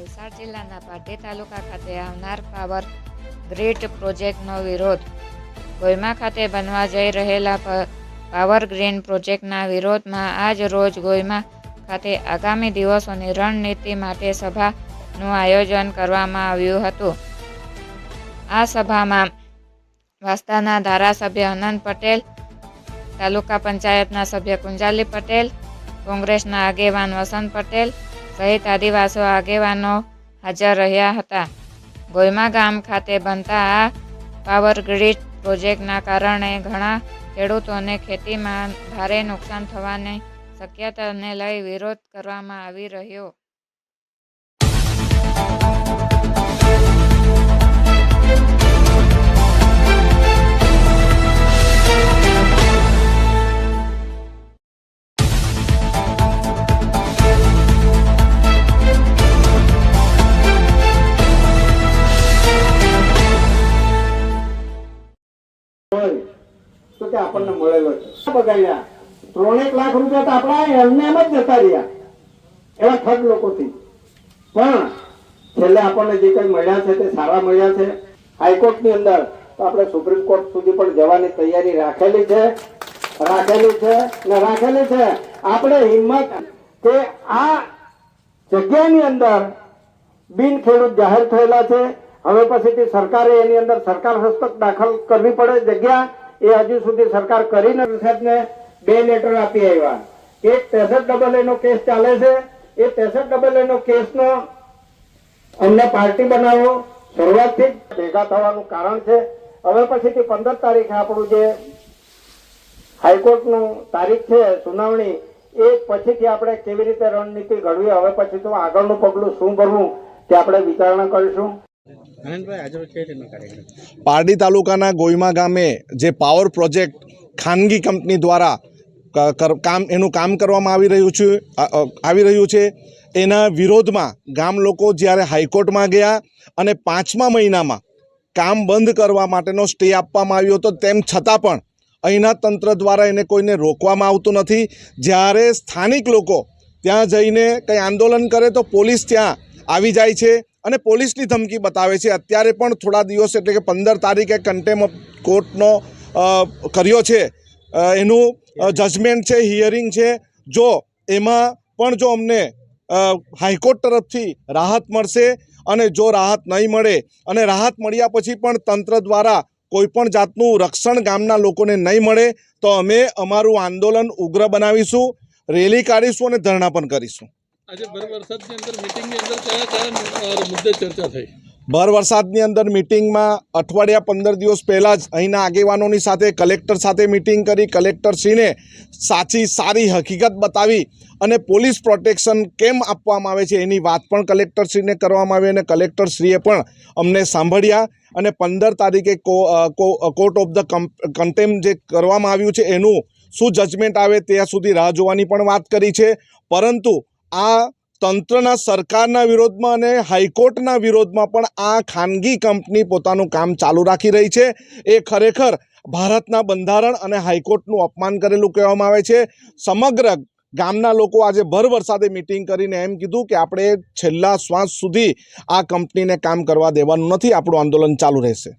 વલસાડ જિલ્લાના પાટી તાલુકા ખાતે આવનાર પાવર ગ્રીડ પ્રોજેક્ટનો વિરોધ. ગોયમા ખાતે બનવા જઈ રહેલા પાવર ગ્રીડ પ્રોજેક્ટના વિરોધમાં આજ રોજ ગોયમા ખાતે આગામી દિવસોની રણનીતિ માટે સભાનું આયોજન કરવામાં આવ્યું હતું. આ સભામાં વાસ્તાના ધારાસભ્ય અનંત પટેલ, તાલુકા પંચાયતના સભ્ય કુંજાલી પટેલ, કોંગ્રેસના આગેવાન વસંત પટેલ સહિત આદિવાસી આગેવાનો હાજર રહ્યા હતા. ગોયમા ગામ ખાતે બનતા આ પાવર ગ્રીડ પ્રોજેક્ટના કારણે ઘણા ખેડૂતોને ખેતીમાં ભારે નુકસાન થવાની શક્યતાને લઈ વિરોધ કરવામાં આવી રહ્યો. તો કે આપણને મળેલો છે બગાડ્યા 3 લાખ રૂપિયા તો આપણા એમને એમ જ જતા રહ્યા એવા ઠગ લોકોથી. પણ છેલ્લે આપણને જે કઈ મળ્યા છે તે સારા મળ્યા છે. હાઈકોર્ટની અંદર તો આપણે સુપ્રીમ કોર્ટ સુધી પણ જવાની તૈયારી રાખેલી છે. આપણે હિંમત કે આ જગ્યાની અંદર બિન ખેડૂત જાહેર થયેલા છે. હવે પછીથી સરકારે એની અંદર સરકાર હસ્તક દાખલ કરવી પડે જગ્યા. એ હજુ સુધી સરકાર કરીને સાહેબને 2 લેટર આપી આવ્યા. એક 63AA નો કેસ ચાલે છે. એ 63AA નો કેસનો અમને પાર્ટી બનાવો શરૂઆતથી ભેગા થવાનું કારણ છે. હવે પછીથી 15 તારીખે આપણું જે હાઈકોર્ટનું તારીખ છે સુનાવણી, એ પછીથી આપણે કેવી રીતે રણનીતિ ઘડવી, હવે પછી તો આગળનું પગલું શું ભરવું તે આપણે વિચારણા કરીશું. પારડી તાલુકાના ગોયમા ગામે જે પાવર પ્રોજેક્ટ ખાનગી કંપની દ્વારા એનું કામ કરવામાં આવી રહ્યું છે એના વિરોધમાં ગામ લોકો જ્યારે હાઈકોર્ટમાં ગયા અને 5મા મહિનામાં કામ બંધ કરવા માટેનો સ્ટે આપવામાં આવ્યો હતો, તેમ છતાં પણ અહીંના તંત્ર દ્વારા એને કોઈને રોકવામાં આવતું નથી. જ્યારે સ્થાનિક લોકો ત્યાં જઈને કંઈ આંદોલન કરે તો પોલીસ ત્યાં આવી જાય છે અને પોલીસની ધમકી બતાવે છે. અત્યારે પણ થોડા દિવસ એટલે કે 15 તારીખે કન્ટેમ્પ ઓફ કોર્ટનો કર્યો છે, એનું જજમેન્ટ છે, હિયરિંગ છે. જો એમાં પણ જો અમને હાઈકોર્ટ તરફથી રાહત મળશે અને જો રાહત નહીં મળે અને રાહત મળ્યા પછી પણ તંત્ર દ્વારા કોઈપણ જાતનું રક્ષણ ગામના લોકોને નહીં મળે તો અમે અમારું આંદોલન ઉગ્ર બનાવીશું, રેલી કાઢીશું અને ધરણા પણ કરીશું. આજે ભર વરસાદની અંદર મીટિંગની અંદર કયા મુદ્દે ચર્ચા થઈ? ભર વરસાદની અંદર મિટિંગમાં અઠવાડિયા 15 દિવસ પહેલાં જ અહીંના આગેવાનોની સાથે કલેક્ટર સાથે મિટિંગ કરી કલેક્ટરશ્રીને સારી હકીકત બતાવી અને પોલીસ પ્રોટેક્શન કેમ આપવામાં આવે છે એની વાત પણ કલેક્ટરશ્રીને કરવામાં આવી અને કલેક્ટરશ્રીએ પણ અમને સાંભળ્યા અને 15 તારીખે કોર્ટ ઓફ ધ કન્ટેમ્પ જે કરવામાં આવ્યું છે એનું શું જજમેન્ટ આવે ત્યાં સુધી રાહ જોવાની પણ વાત કરી છે. પરંતુ આ તંત્રના સરકારના વિરોધમાં અને હાઈકોર્ટના વિરોધમાં પણ આ ખાનગી કંપની પોતાનું કામ ચાલુ રાખી રહી છે. એ ખરેખર ભારતના બંધારણ અને હાઈકોર્ટનું અપમાન કરેલું કહેવામાં આવે છે. સમગ્ર ગામના લોકો આજે ભર વરસાદે મિટિંગ કરીને એમ કીધું કે આપણે છેલ્લા શ્વાસ સુધી આ કંપનીને કામ કરવા દેવાનું નથી, આપણું આંદોલન ચાલુ રહેશે.